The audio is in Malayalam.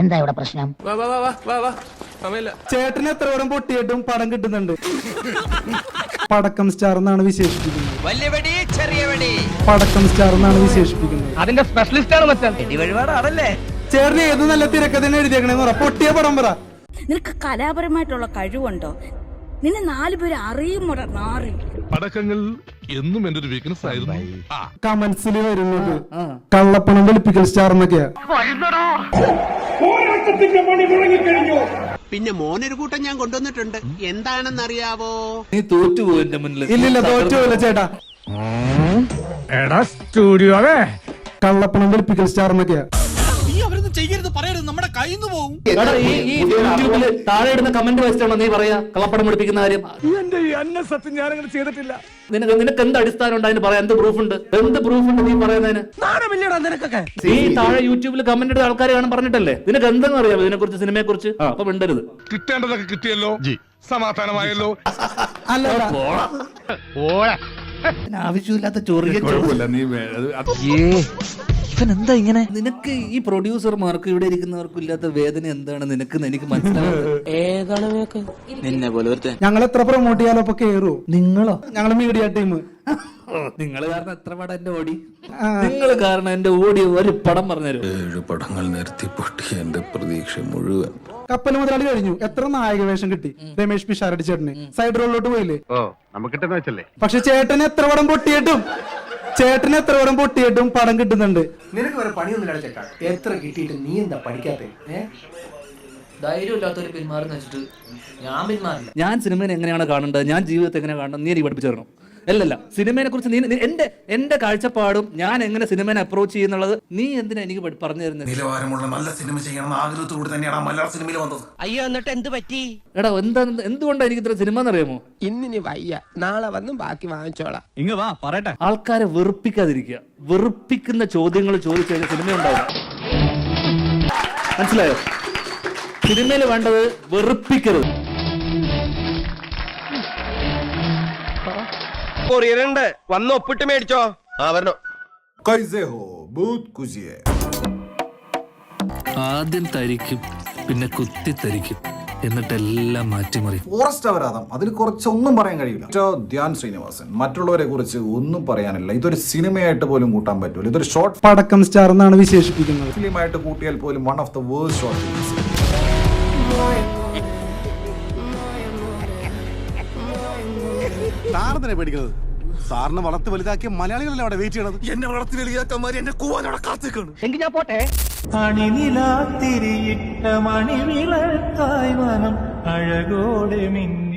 എന്താ ഇവിടെ പ്രശ്നം? ചേട്ടന് എത്ര പടം പൊട്ടിയിട്ടും പടം കിട്ടുന്നുണ്ട്. പടക്കം സ്റ്റാർ എന്നാണ് വിശേഷിപ്പിക്കുന്നത്. പടക്കം സ്റ്റാർ എന്നാണ് വിശേഷിപ്പിക്കുന്നത്. അതിന്റെ സ്പെഷ്യലിസ്റ്റ് ആണ് മച്ചാൻ. വഴിപാടാണല്ലേ. ചേട്ടന് ഏത് നല്ല തിരക്കഥയാണ് എഴുതിയേക്കണേന്ന് പറ. പൊട്ടിയ പടം പറ. നിനക്ക് കലാപരമായിട്ടുള്ള കഴിവുണ്ടോ? നിന്നെ 4 പേര് അറിയുമോടാ നാറി. പടക്കങ്ങൾ എന്നും എന്റെ ഒരു വീക്ക്നെസ് ആയിരുന്നു. കമന്റ്സിൽ വരുന്നത് കള്ളപ്പണം വെളുപ്പിക്കൽ സ്റ്റാർ എന്നൊക്കെയാ. പിന്നെ മോനൊരു കൂട്ടം ഞാൻ കൊണ്ടുവന്നിട്ടുണ്ട്. എന്താണെന്നറിയാവോ? നീ തോറ്റുപോയി എന്റെ മുന്നിൽ. ഇല്ലില്ല, തോറ്റുപോയില്ല ചേട്ടാ. എടാ സ്റ്റുഡിയോ കള്ളപ്പണം വെളുപ്പിക്കൽ സ്റ്റാർ എന്നൊക്കെയാ. താഴെ ഇടുന്ന കമന്റ് വെച്ചിട്ടാണോ നീ പറയാ കള്ളപ്പടം പഠിപ്പിക്കുന്ന കാര്യം? എന്റെ ഈ അന്ന സത്യം ഞാനങ്ങനെ ചെയ്തിട്ടില്ല. നിനക്ക് എന്ത് അടിസ്ഥാനം ഉണ്ട് അതിന് പറയാൻ? എന്ത് പ്രൂഫ് ഉണ്ട് നീ പറയുന്നതിന്? നീ താഴെ യൂട്യൂബിൽ കമന്റ് ഇടുന്ന ആൾക്കാരെ കാണാൻ പറഞ്ഞിട്ടല്ലേ? നിനക്ക് എന്തെന്ന് അറിയാമോ ഇതിനെ കുറിച്ച്, സിനിമയെ കുറിച്ച്? അപ്പൊ മിണ്ടരുത്. കിട്ടേണ്ടതൊക്കെ കിട്ടിയല്ലോ, സമാധാനമായല്ലോ. ആവശ്യമില്ലാത്ത ചൊറിയ എന്താ ഇങ്ങനെ? നിനക്ക് ഈ പ്രൊഡ്യൂസർമാർക്ക് ഇവിടെ ഇരിക്കുന്നവർക്കും ഇല്ലാത്ത വേദന എന്താണ് നിനക്ക്? എനിക്ക് മനസ്സിലാവുന്നത്. ഞങ്ങൾ എത്ര പ്രൊമോട്ട് ചെയ്യാലോ അപ്പൊ കേറൂ. നിങ്ങളോ? ഞങ്ങള് മീഡിയ ടീം. നിങ്ങൾ കാരണം എത്ര പടം എന്റെ ഓടി? നിങ്ങൾ കാരണം എന്റെ ഓടി ഒരു പടം പറഞ്ഞുതരും. 7 പടങ്ങൾ നിർത്തി പൊട്ടി എന്റെ പ്രതീക്ഷ മുഴുവൻ. കപ്പൽ മുതലാളി കഴിഞ്ഞു. എത്ര നായക വേഷം കിട്ടി രമേഷ് പിഷാരടി ചേട്ടന്? സൈഡ് റോളിലോട്ട് പോയില്ലേ? പക്ഷെ ചേട്ടന് എത്ര പടം പൊട്ടിയിട്ടും പടം കിട്ടുന്നുണ്ട്. നിനക്ക് വരെ പണിയൊന്നും ചേട്ടാ. എത്ര കിട്ടിയിട്ട് നീ എന്താ പഠിക്കാത്തേ? ധൈര്യമില്ലാത്തൊരു പിന്മാറുന്ന വെച്ചിട്ട് ഞാൻ പിന്മാറില്ല. ഞാൻ സിനിമയെ എങ്ങനെയാണ് കാണേണ്ടത്, ഞാൻ ജീവിതത്തെ എങ്ങനെ കാണണം, നീ എനിക്ക് പഠിപ്പിച്ചു തരണം. അല്ലല്ല, സിനിമയെ കുറിച്ച് നീ എന്റെ കാഴ്ചപ്പാടും ഞാൻ എങ്ങനെ സിനിമയെ അപ്രോച്ച് ചെയ്യുന്നുള്ളത് നീ എന്തിനാ എനിക്ക് പറഞ്ഞു തരുന്നത്? നിലവാരമുള്ള നല്ല സിനിമ ചെയ്യണം ആഗ്രഹത്തോട് തന്നെയാണ് മലയാള സിനിമയിൽ വന്നത്. അയ്യോ, എന്നിട്ട് എന്ത് പറ്റി? എടാ എന്തുകൊണ്ടാണ് എനിക്ക് ഇത്ര സിനിമ എന്നറിയാമോ? ഇന്നിനി വയ്യ, നാളെ വന്നും ബാക്കി വാങ്ങിച്ചോളാം. ഇങ്ങ വാ പറയട്ടെ. ആൾക്കാരെ വെറുപ്പിക്കാതിരിക്കുക. വെറുപ്പിക്കുന്ന ചോദ്യങ്ങൾ ചോദിച്ചു കഴിഞ്ഞാൽ സിനിമ ഉണ്ടാവും. മനസ്സിലായോ? സിനിമയിൽ വേണ്ടത് വെറുപ്പിക്കരുത്. കൊറിയറുണ്ട്, വന്ന് ഒപ്പിട്ട് മേടിച്ചോ. ആദ്യം തരിക്കും, പിന്നെ കുത്തി തരിക്കും, എന്നിട്ടെല്ലാം മാറ്റിമറി. ഫോറസ്റ്റ് അപരാധം, അതിൽ കുറച്ചൊന്നും പറയാൻ കഴിയില്ല. ധ്യാൻ ശ്രീനിവാസൻ, മറ്റുള്ളവരെ കുറിച്ച് ഒന്നും പറയാനില്ല. ഇതൊരു സിനിമയായിട്ട് പോലും കൂട്ടാൻ പറ്റൂല. ഇതൊരു ഷോർട്ട് പടക്കം സ്റ്റാർ എന്നാണ് വിശേഷിപ്പിക്കുന്നത്. ഫിലിമായിട്ട് കൂട്ടിയാൽ പോലും one of the worst short films. സാറിനെ പേടിക്കുന്നത്? സാറിനെ വളർത്തി വലുതാക്കിയ മലയാളികളല്ലേ അവിടെ വെയിറ്റ് ചെയ്യണത്? എന്നെ വളർത്തി വലുതാക്കന്മാര് എന്നെ കൂവാനവിടെ കാത്തിക്കാണ്. എങ്കിൽ ഞാൻ പോട്ടെ. അണിനിലാത്തിരിയിട്ട മണിവിളക്കായി വനം അഴകോടെ മിന്നി